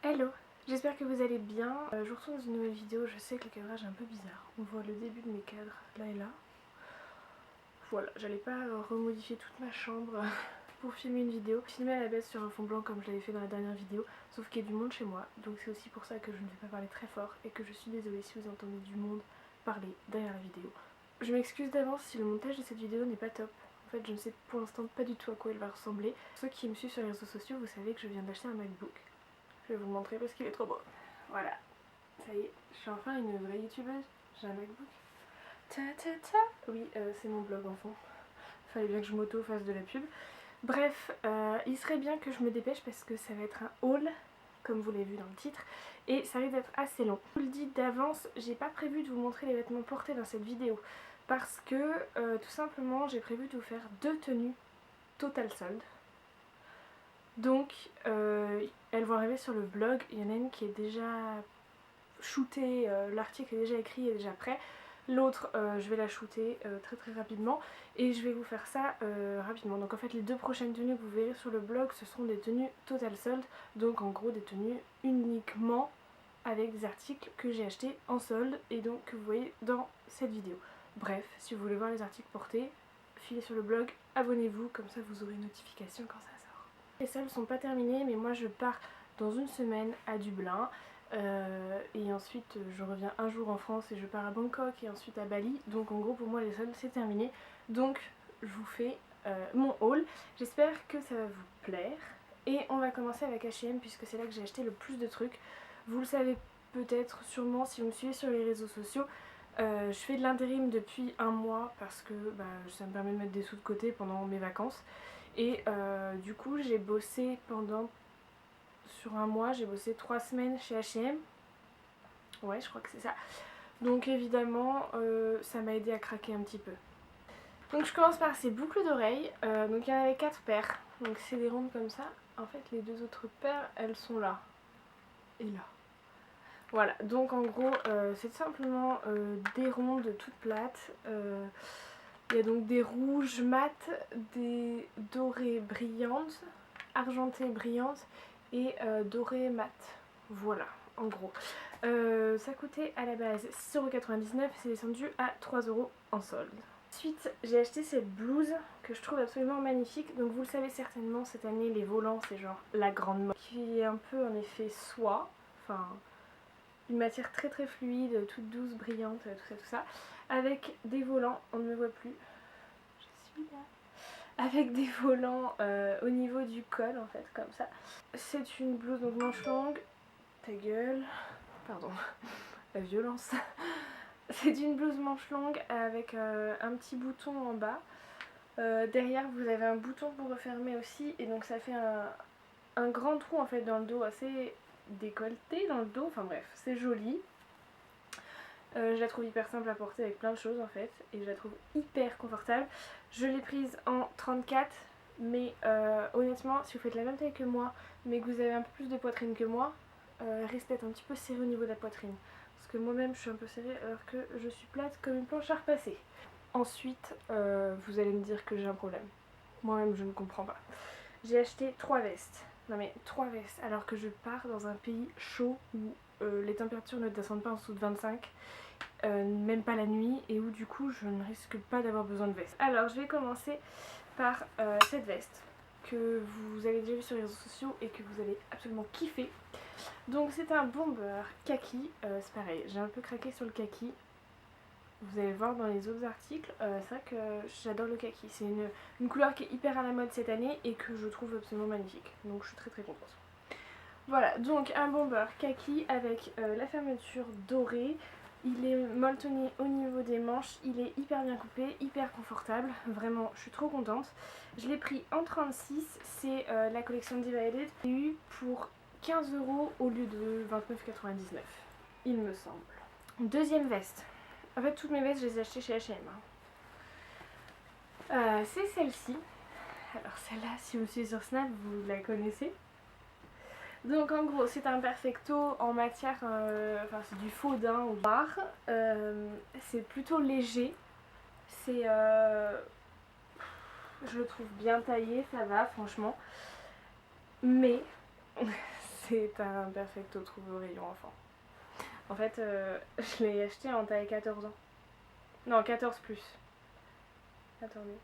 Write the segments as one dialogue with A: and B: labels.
A: Hello, j'espère que vous allez bien. Je vous retrouve dans une nouvelle vidéo. Je sais que le cadrage est un peu bizarre. On voit le début de mes cadres là et là. Voilà, j'allais pas remodifier toute ma chambre pour filmer une vidéo. Filmer à la baisse sur un fond blanc comme je l'avais fait dans la dernière vidéo, sauf qu'il y a du monde chez moi. Donc c'est aussi pour ça que je ne vais pas parler très fort et que je suis désolée si vous entendez du monde parler derrière la vidéo. Je m'excuse d'avance si le montage de cette vidéo n'est pas top. En fait, je ne sais pour l'instant pas du tout à quoi elle va ressembler. Ceux qui me suivent sur les réseaux sociaux, vous savez que je viens d'acheter un MacBook. Je vais vous le montrer parce qu'il est trop beau. Voilà, ça y est, je suis enfin une vraie youtubeuse. J'ai un MacBook. Ta ta ta. Oui, c'est mon blog en fond. Fallait bien que je m'auto-fasse de la pub. Bref, il serait bien que je me dépêche parce que ça va être un haul, comme vous l'avez vu dans le titre, et ça risque d'être assez long. Je vous le dis d'avance, j'ai pas prévu de vous montrer les vêtements portés dans cette vidéo parce que tout simplement j'ai prévu de vous faire deux tenues total solde. Donc elles vont arriver sur le blog, il y en a une qui est déjà shootée, l'article est déjà écrit et déjà prêt. L'autre je vais la shooter très rapidement et je vais vous faire ça rapidement. Donc en fait les deux prochaines tenues que vous verrez sur le blog ce seront des tenues total solde. Donc en gros des tenues uniquement avec des articles que j'ai achetés en solde et donc que vous voyez dans cette vidéo. Bref, si vous voulez voir les articles portés, filez sur le blog, abonnez-vous, comme ça vous aurez une notification quand ça sort. Les soldes sont pas terminées mais moi je pars dans une semaine à Dublin et ensuite je reviens un jour en France et je pars à Bangkok et ensuite à Bali. Donc en gros pour moi les soldes c'est terminé. Donc je vous fais mon haul. J'espère que ça va vous plaire. Et on va commencer avec H&M puisque c'est là que j'ai acheté le plus de trucs. Vous le savez peut-être sûrement si vous me suivez sur les réseaux sociaux. Je fais de l'intérim depuis un mois parce que ça me permet de mettre des sous de côté pendant mes vacances. Et du coup j'ai bossé sur un mois, j'ai bossé 3 semaines chez H&M. Ouais, je crois que c'est ça. Donc évidemment ça m'a aidé à craquer un petit peu. Donc je commence par ces boucles d'oreilles. Donc il y en avait 4 paires. Donc c'est des rondes comme ça. En fait les deux autres paires elles sont là. Et là. Voilà, donc en gros c'est simplement des rondes toutes plates. Il y a donc des rouges mat, des dorées brillantes, argentées brillantes et dorées mat. Voilà, en gros. Ça coûtait à la base 6,99€ et c'est descendu à 3€ en solde. Ensuite, j'ai acheté cette blouse que je trouve absolument magnifique. Donc vous le savez certainement, cette année les volants c'est genre la grande mode. Qui est un peu en effet soie, enfin une matière très fluide, toute douce, brillante, tout ça. Avec des volants, on ne me voit plus. Je suis là. Avec des volants au niveau du col en fait, comme ça. C'est une blouse donc manche longue. Ta gueule. Pardon. La violence. C'est une blouse manche longue avec un petit bouton en bas. Derrière vous avez un bouton pour refermer aussi et donc ça fait un grand trou en fait dans le dos assez décolleté dans le dos, enfin bref c'est joli. Je la trouve hyper simple à porter avec plein de choses en fait et je la trouve hyper confortable. Je l'ai prise en 34 mais honnêtement si vous faites la même taille que moi mais que vous avez un peu plus de poitrine que moi, restez un petit peu serré au niveau de la poitrine. Parce que moi-même je suis un peu serrée alors que je suis plate comme une planche à repasser. Ensuite, vous allez me dire que j'ai un problème. Moi-même je ne comprends pas. J'ai acheté 3 vestes. Non mais 3 vestes alors que je pars dans un pays chaud où les températures ne descendent pas en dessous de 25. Même pas la nuit et où du coup je ne risque pas d'avoir besoin de veste. Alors je vais commencer par cette veste que vous avez déjà vu sur les réseaux sociaux et que vous allez absolument kiffer. Donc c'est un bomber kaki, c'est pareil, j'ai un peu craqué sur le kaki. Vous allez voir dans les autres articles, c'est vrai que j'adore le kaki, c'est une couleur qui est hyper à la mode cette année et que je trouve absolument magnifique, donc je suis très contente. Voilà, donc un bomber kaki avec la fermeture dorée. Il est molletonné au niveau des manches, il est hyper bien coupé, hyper confortable, vraiment je suis trop contente. Je l'ai pris en 36, c'est la collection Divided. J'ai eu pour 15€ au lieu de 29,99€, il me semble. Deuxième veste, en fait toutes mes vestes je les ai achetées chez H&M. C'est celle-ci, alors celle-là si vous suivez sur Snap vous la connaissez. Donc en gros c'est un perfecto en matière, enfin c'est du faux daim ou noir, c'est plutôt léger, c'est, je le trouve bien taillé, ça va franchement, mais C'est un perfecto trouvé au rayon enfant. En fait, je l'ai acheté en taille 14 ans. Non, 14 plus. Attendez.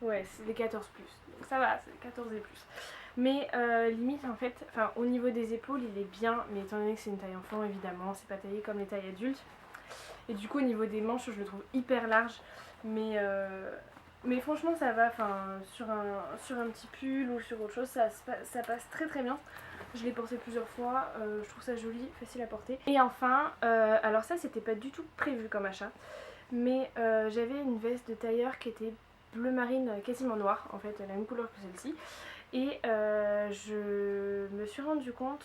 A: Ouais, c'est des 14 plus. Donc ça va, c'est 14 et plus. Mais limite, en fait, au niveau des épaules, il est bien. Mais étant donné que c'est une taille enfant, évidemment, c'est pas taillé comme les tailles adultes. Et du coup, au niveau des manches, je le trouve hyper large. Mais franchement, ça va. Sur un petit pull ou sur autre chose, ça passe très très bien. Je l'ai porté plusieurs fois, je trouve ça joli, facile à porter. Et enfin, alors ça c'était pas du tout prévu comme achat, mais j'avais une veste de tailleur qui était bleu marine quasiment noire, en fait, la même couleur que celle-ci. Et je me suis rendu compte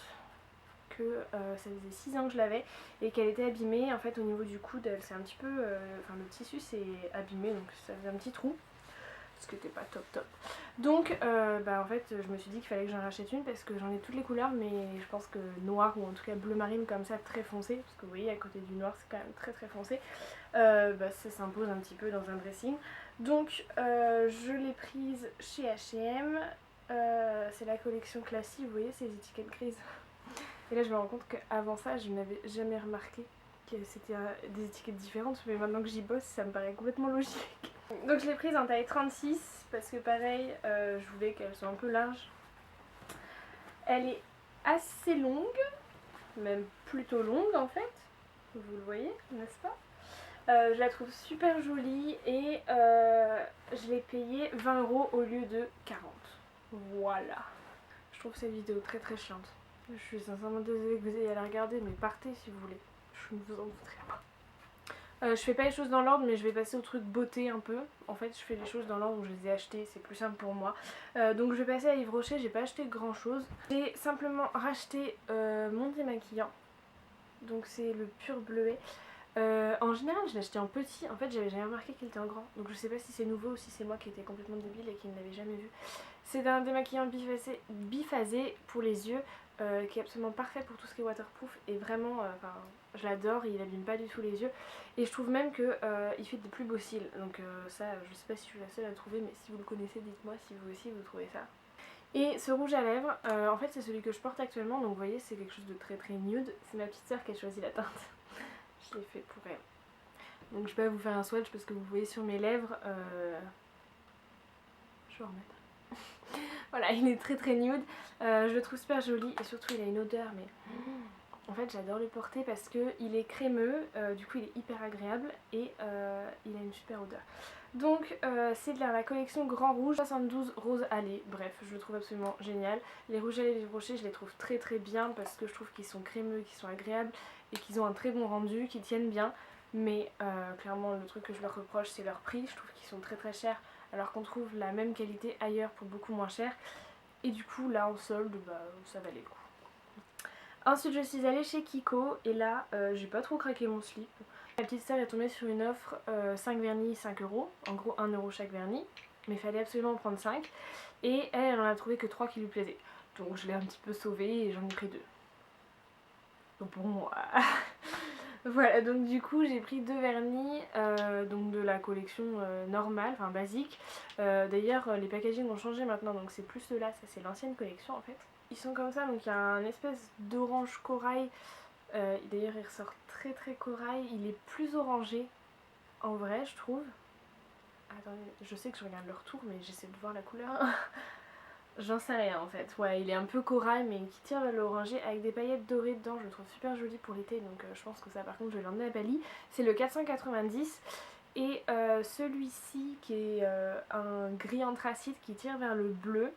A: que ça faisait 6 ans que je l'avais et qu'elle était abîmée. En fait, au niveau du coude, c'est un petit peu... le tissu s'est abîmé, donc ça faisait un petit trou. Ce qui n'était pas top. Donc en fait je me suis dit qu'il fallait que j'en rachète une parce que j'en ai toutes les couleurs, mais je pense que noir ou en tout cas bleu marine comme ça très foncé, parce que vous voyez à côté du noir c'est quand même très très foncé, ça s'impose un petit peu dans un dressing. Donc je l'ai prise chez H&M, c'est la collection classique, vous voyez ces étiquettes grises. Et là je me rends compte qu'avant ça je n'avais jamais remarqué que c'était des étiquettes différentes, mais maintenant que j'y bosse ça me paraît complètement logique. Donc je l'ai prise en taille 36 parce que pareil, je voulais qu'elle soit un peu large. Elle est assez longue, même plutôt longue en fait, vous le voyez, n'est-ce pas? Je la trouve super jolie et je l'ai payée 20 € au lieu de 40. Voilà. Je trouve cette vidéo très très chiante. Je suis sincèrement désolée que vous ayez à la regarder, mais partez si vous voulez. Je ne vous en voudrais pas. Je fais pas les choses dans l'ordre, mais je vais passer au truc beauté un peu. En fait je fais les choses dans l'ordre où je les ai achetées, c'est plus simple pour moi. Donc je vais passer à Yves Rocher, j'ai pas acheté grand chose. J'ai simplement racheté mon démaquillant. Donc c'est le pur bleuet. En général je l'ai acheté en petit, en fait j'avais jamais remarqué qu'il était en grand. Donc je sais pas si c'est nouveau ou si c'est moi qui étais complètement débile et qui ne l'avais jamais vu. C'est un démaquillant biphasé pour les yeux. Qui est absolument parfait pour tout ce qui est waterproof et vraiment je l'adore, il abîme pas du tout les yeux et je trouve même que il fait de plus beaux cils, donc ça je sais pas si je suis la seule à le trouver, mais si vous le connaissez dites-moi si vous aussi vous trouvez ça. Et ce rouge à lèvres, en fait c'est celui que je porte actuellement, donc vous voyez c'est quelque chose de très très nude, c'est ma petite soeur qui a choisi la teinte. Je l'ai fait pour elle. Donc je vais pas vous faire un swatch parce que vous voyez sur mes lèvres, je vais en remettre. Voilà, il est très très nude, je le trouve super joli et surtout il a une odeur, mais en fait j'adore le porter parce qu'il est crémeux, du coup il est hyper agréable et il a une super odeur. Donc c'est de la collection Grand Rouge 72 Rose Allée, bref je le trouve absolument génial. Les rouges à lèvres Yves Rocher je les trouve très très bien parce que je trouve qu'ils sont crémeux, qu'ils sont agréables et qu'ils ont un très bon rendu, qu'ils tiennent bien. Mais clairement le truc que je leur reproche c'est leur prix, je trouve qu'ils sont très très chers alors qu'on trouve la même qualité ailleurs pour beaucoup moins cher. Et du coup là en solde ça valait le coup. Ensuite je suis allée chez Kiko et là j'ai pas trop craqué mon slip. Ma petite sœur est tombée sur une offre 5 vernis 5 €, en gros 1 € chaque vernis, mais il fallait absolument en prendre 5 et elle en a trouvé que 3 qui lui plaisaient. Donc je l'ai un petit peu sauvée et j'en ai pris 2. Donc pour moi. Voilà, donc du coup j'ai pris 2 vernis donc de la collection normale, enfin basique. D'ailleurs les packaging ont changé maintenant, donc c'est plus ceux-là, ça c'est l'ancienne collection en fait. Ils sont comme ça, donc il y a un espèce d'orange corail, d'ailleurs il ressort très très corail, il est plus orangé en vrai je trouve. Attendez, je sais que je regarde le retour mais j'essaie de voir la couleur. J'en sais rien en fait, ouais il est un peu corail mais qui tire vers l'orangé avec des paillettes dorées dedans, je le trouve super joli pour l'été donc je pense que ça par contre je vais l'emmener à Bali. C'est le 490 et celui-ci qui est un gris anthracite qui tire vers le bleu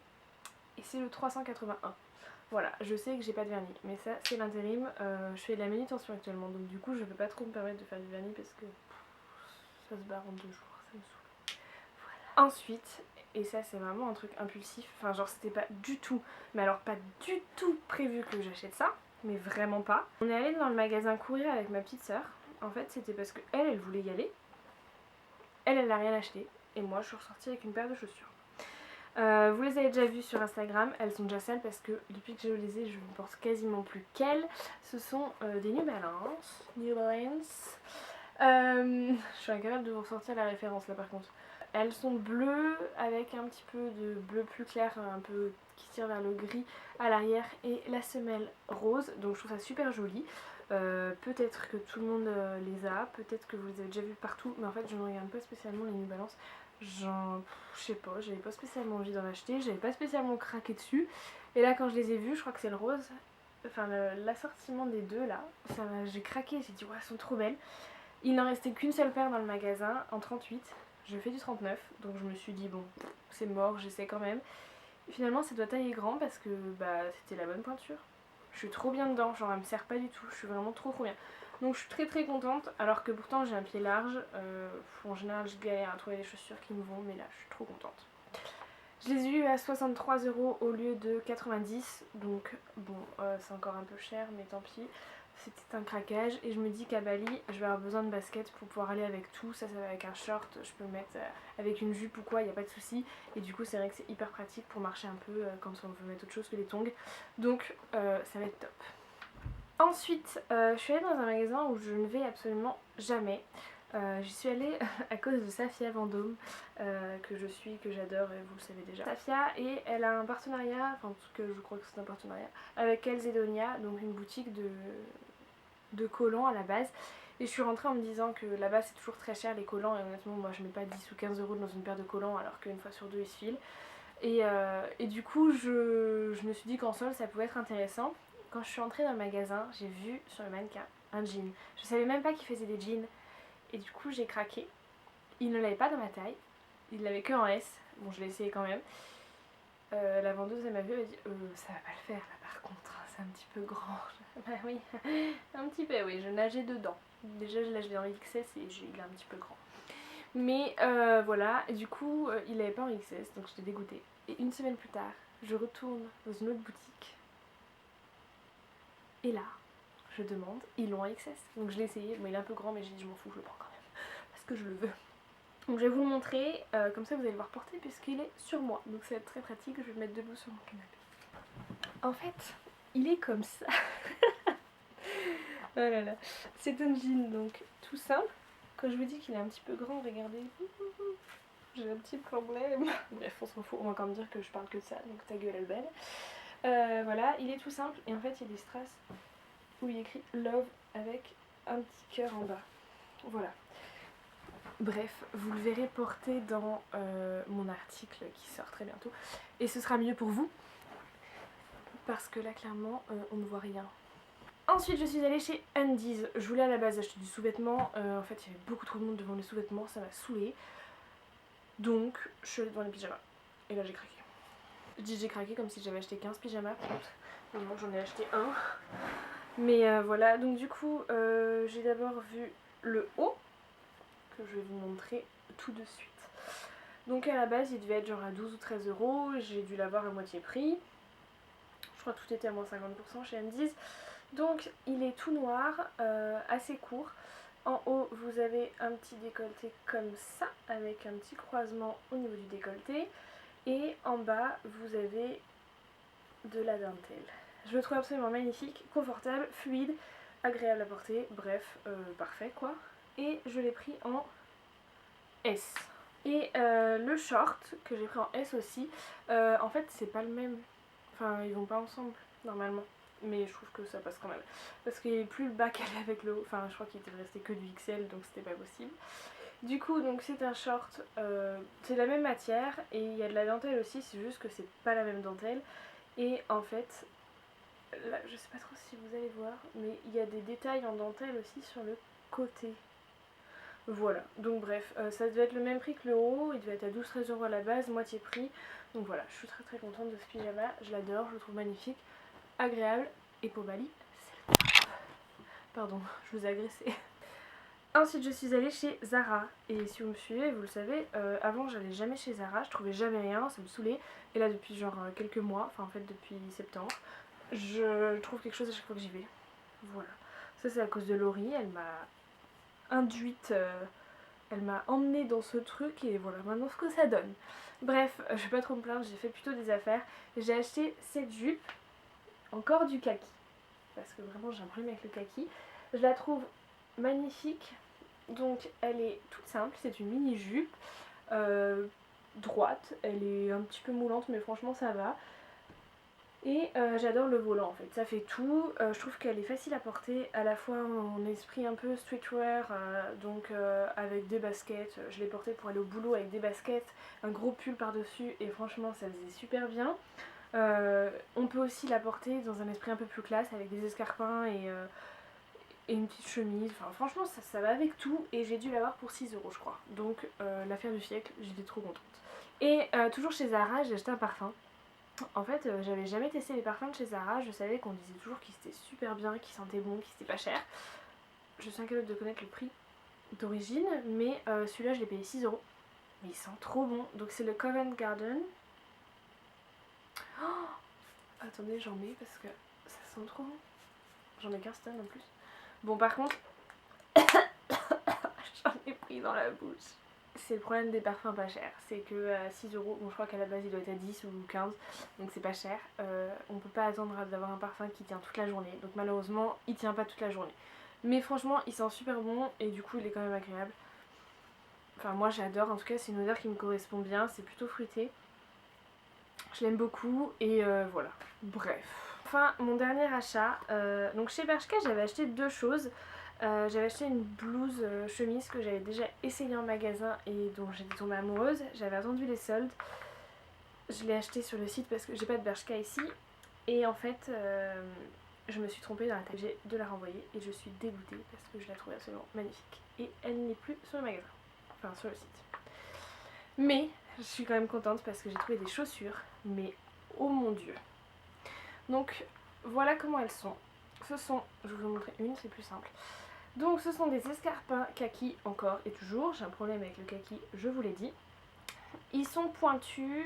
A: et c'est le 381. Voilà, je sais que j'ai pas de vernis mais ça c'est l'intérim, je fais de la manutention actuellement donc du coup je peux pas trop me permettre de faire du vernis parce que ça se barre en 2 jours, ça me saoule. Voilà. Ensuite, et ça c'est vraiment un truc impulsif, enfin genre c'était pas du tout, mais alors pas du tout prévu que j'achète ça, mais vraiment pas. On est allé dans le magasin courir avec ma petite soeur, en fait c'était parce que elle voulait y aller, elle a rien acheté, et moi je suis ressortie avec une paire de chaussures. Vous les avez déjà vues sur Instagram, elles sont déjà sales parce que depuis que je les ai je ne porte quasiment plus qu'elles. Ce sont des New Balance. Je suis incapable de vous ressortir la référence là par contre. Elles sont bleues avec un petit peu de bleu plus clair, un peu qui tire vers le gris à l'arrière et la semelle rose, donc je trouve ça super joli. Peut-être que tout le monde les a, peut-être que vous les avez déjà vus partout, mais en fait je ne regarde pas spécialement les New Balance. Je sais pas, j'avais pas spécialement envie d'en acheter, j'avais pas spécialement craqué dessus. Et là quand je les ai vus, je crois que c'est le rose, enfin l'assortiment des deux là, j'ai craqué, j'ai dit ouais, elles sont trop belles. Il n'en restait qu'une seule paire dans le magasin en 38, je fais du 39, donc je me suis dit bon, c'est mort, j'essaie quand même. Et finalement ça doit tailler grand parce que bah c'était la bonne pointure. Je suis trop bien dedans, genre elle me sert pas du tout, je suis vraiment trop bien. Donc je suis très contente, alors que pourtant j'ai un pied large. En général je galère à trouver des chaussures qui me vont, mais là je suis trop contente. Je les ai eu à 63 € au lieu de 90, donc bon c'est encore un peu cher, mais tant pis. C'était un craquage et je me dis qu'à Bali je vais avoir besoin de baskets pour pouvoir aller avec tout. Ça va avec un short, je peux le mettre avec une jupe ou quoi, il n'y a pas de souci. Et du coup c'est vrai que c'est hyper pratique pour marcher un peu quand on veut mettre autre chose que les tongs. Donc ça va être top. Ensuite je suis allée dans un magasin où je ne vais absolument jamais. J'y suis allée à cause de Safia Vendôme, que je suis, que j'adore, et vous le savez déjà. Safia, et elle a un partenariat, enfin en tout cas je crois que c'est un partenariat, avec Calzedonia, donc une boutique de collants à la base. Et je suis rentrée en me disant que là-bas c'est toujours très cher les collants, et honnêtement moi je mets pas 10 ou 15 € dans une paire de collants alors qu'une fois sur deux ils se filent. Et du coup je me suis dit qu'en sol ça pouvait être intéressant. Quand je suis entrée dans le magasin, j'ai vu sur le mannequin un jean. Je savais même pas qu'il faisait des jeans. Et du coup j'ai craqué. Il ne l'avait pas dans ma taille, il l'avait que en S. Bon, je l'ai essayé quand même. La vendeuse elle m'a vu, elle a dit ça va pas le faire là par contre, c'est un petit peu grand. Bah oui, un petit peu, oui, je nageais dedans. Déjà je nageais dans XS et il est un petit peu grand. Mais voilà, et du coup il l'avait pas en XS, donc j'étais dégoûtée. Et une semaine plus tard, je retourne dans une autre boutique. Et là, je demande, ils l'ont en XS. Donc je l'ai essayé, bon il est un peu grand mais j'ai dit je m'en fous, je le prends quand même. Parce que je le veux. Donc je vais vous le montrer, comme ça vous allez le voir porter puisqu'il est sur moi. Donc ça va être très pratique, je vais le mettre debout sur mon canapé. En fait, il est comme ça. Oh là là. C'est un jean donc tout simple. Quand je vous dis qu'il est un petit peu grand, regardez. J'ai un petit problème. Bref, on s'en fout, on va encore me dire que je parle que de ça, donc ta gueule elle belle. Voilà, il est tout simple et en fait il y a des strass où il y a écrit Love avec un petit cœur en bas. Voilà. Bref, vous le verrez porter dans mon article qui sort très bientôt. Et ce sera mieux pour vous. Parce que là, clairement, on ne voit rien. Ensuite, je suis allée chez Undies. Je voulais à la base acheter du sous-vêtement. En fait, il y avait beaucoup trop de monde devant les sous-vêtements. Ça m'a saoulée. Donc, je suis allée devant les pyjamas. Et là, j'ai craqué. Je dis j'ai craqué comme si j'avais acheté 15 pyjamas. Donc, j'en ai acheté un. Mais voilà. Donc, du coup, j'ai d'abord vu le haut. Que je vais vous montrer tout de suite. Donc à la base il devait être genre à 12 ou 13 €, j'ai dû l'avoir à moitié prix. Je crois que tout était à moins 50% chez Undies. Donc il est tout noir, assez court. En haut vous avez un petit décolleté comme ça, avec un petit croisement au niveau du décolleté. Et en bas vous avez de la dentelle. Je le trouve absolument magnifique, confortable, fluide, agréable à porter, bref, parfait quoi. Et je l'ai pris en S. Et le short que j'ai pris en S aussi, en fait c'est pas le même, enfin ils vont pas ensemble normalement, mais je trouve que ça passe quand même parce qu'il est plus le bas qu'elle est avec le haut, enfin je crois qu'il devait rester que du XL donc c'était pas possible. Du coup donc c'est un short, c'est la même matière et il y a de la dentelle aussi, c'est juste que c'est pas la même dentelle. Et en fait là je sais pas trop si vous allez voir, mais il y a des détails en dentelle aussi sur le côté. Voilà, donc bref, ça devait être le même prix que le haut, il devait être à 12-13 € à la base, moitié prix. Donc voilà, je suis très contente de ce pyjama, je l'adore, je le trouve magnifique, agréable, et pour Bali, c'est le top. Pardon, je vous ai agressé. Ensuite je suis allée chez Zara, et si vous me suivez, vous le savez, avant j'allais jamais chez Zara, je trouvais jamais rien, ça me saoulait. Et là depuis genre quelques mois, enfin en fait depuis septembre, je trouve quelque chose à chaque fois que j'y vais. Voilà, ça c'est à cause de Laurie, elle m'a induite, elle m'a emmenée dans ce truc et voilà maintenant ce que ça donne. Bref, je vais pas trop me plaindre, j'ai fait plutôt des affaires. J'ai acheté cette jupe, encore du kaki, parce que vraiment j'ai un problème avec le kaki. Je la trouve magnifique, donc elle est toute simple, c'est une mini jupe droite, elle est un petit peu moulante mais franchement ça va. Et j'adore le volant en fait, ça fait tout. Je trouve qu'elle est facile à porter, à la fois en esprit un peu streetwear, donc avec des baskets. Je l'ai portée pour aller au boulot avec des baskets, un gros pull par dessus et franchement ça faisait super bien. On peut aussi la porter dans un esprit un peu plus classe avec des escarpins et une petite chemise. Enfin franchement ça va avec tout et j'ai dû l'avoir pour 6 € je crois. Donc l'affaire du siècle, j'étais trop contente. Et toujours chez Zara, j'ai acheté un parfum. En fait, j'avais jamais testé les parfums de chez Zara, je savais qu'on disait toujours qu'ils étaient super bien, qu'ils sentaient bon, qu'ils étaient pas chers. Je suis incapable de connaître le prix d'origine, mais celui-là je l'ai payé 6 €. Mais il sent trop bon, donc c'est le Covent Garden. Oh, attendez, j'en mets parce que ça sent trop bon. J'en mets 15 tonnes en plus. Bon, par contre, j'en ai pris dans la bouche. C'est le problème des parfums pas chers, c'est que 6 €, bon je crois qu'à la base il doit être à 10 ou 15, donc c'est pas cher. On peut pas attendre d'avoir un parfum qui tient toute la journée, donc malheureusement il tient pas toute la journée. Mais franchement il sent super bon et du coup il est quand même agréable. Enfin moi j'adore, en tout cas c'est une odeur qui me correspond bien, c'est plutôt fruité. Je l'aime beaucoup et voilà, bref. Enfin mon dernier achat, donc chez Bershka j'avais acheté deux choses. J'avais acheté une blouse chemise que j'avais déjà essayée en magasin et dont j'étais tombée amoureuse. J'avais attendu les soldes. Je l'ai achetée sur le site parce que j'ai pas de Bershka ici. Et en fait, je me suis trompée dans la taille. J'ai de la renvoyer et je suis dégoûtée parce que je la trouvais absolument magnifique. Et elle n'est plus sur le magasin. Enfin, sur le site. Mais je suis quand même contente parce que j'ai trouvé des chaussures. Mais oh mon dieu. Donc voilà comment elles sont. Ce sont, je vais vous montrer une, c'est plus simple. Donc ce sont des escarpins kaki encore et toujours, j'ai un problème avec le kaki, je vous l'ai dit. Ils sont pointus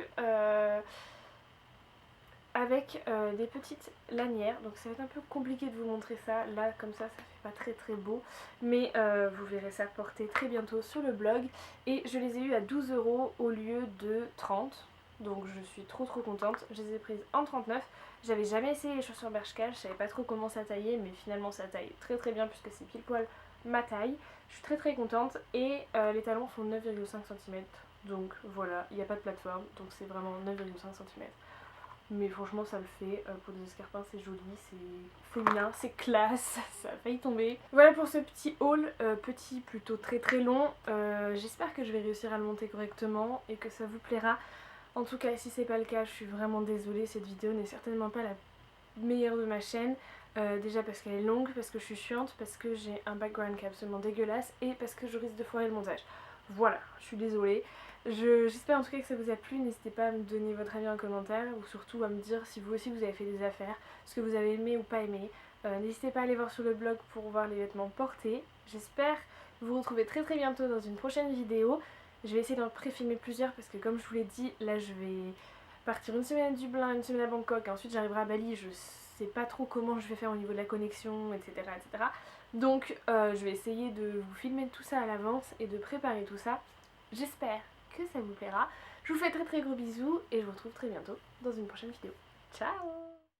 A: avec des petites lanières, donc ça va être un peu compliqué de vous montrer ça, là comme ça fait pas très très beau, mais vous verrez ça porter très bientôt sur le blog. Et je les ai eu à 12 € au lieu de 30, donc je suis trop contente. Je les ai prises en 39. J'avais jamais essayé les chaussures Bershka, je savais pas trop comment ça taillait, mais finalement ça taille très bien puisque c'est pile poil ma taille. Je suis très contente et les talons font 9,5 cm, donc voilà, il n'y a pas de plateforme, donc c'est vraiment 9,5 cm. Mais franchement ça le fait, pour des escarpins c'est joli, c'est féminin, c'est classe, ça a failli tomber. Voilà pour ce petit haul, petit plutôt très long. J'espère que je vais réussir à le monter correctement et que ça vous plaira. En tout cas si c'est pas le cas je suis vraiment désolée, cette vidéo n'est certainement pas la meilleure de ma chaîne. Déjà parce qu'elle est longue, parce que je suis chiante, parce que j'ai un background qui est absolument dégueulasse et parce que je risque de foirer le montage. Voilà, je suis désolée. J'espère en tout cas que ça vous a plu, n'hésitez pas à me donner votre avis en commentaire ou surtout à me dire si vous aussi vous avez fait des affaires, ce que vous avez aimé ou pas aimé. N'hésitez pas à aller voir sur le blog pour voir les vêtements portés. J'espère vous retrouver très bientôt dans une prochaine vidéo. Je vais essayer d'en pré-filmer plusieurs parce que comme je vous l'ai dit, là je vais partir une semaine à Dublin, une semaine à Bangkok, et ensuite j'arriverai à Bali, je sais pas trop comment je vais faire au niveau de la connexion, etc. Donc je vais essayer de vous filmer tout ça à l'avance et de préparer tout ça. J'espère que ça vous plaira. Je vous fais très gros bisous et je vous retrouve très bientôt dans une prochaine vidéo. Ciao!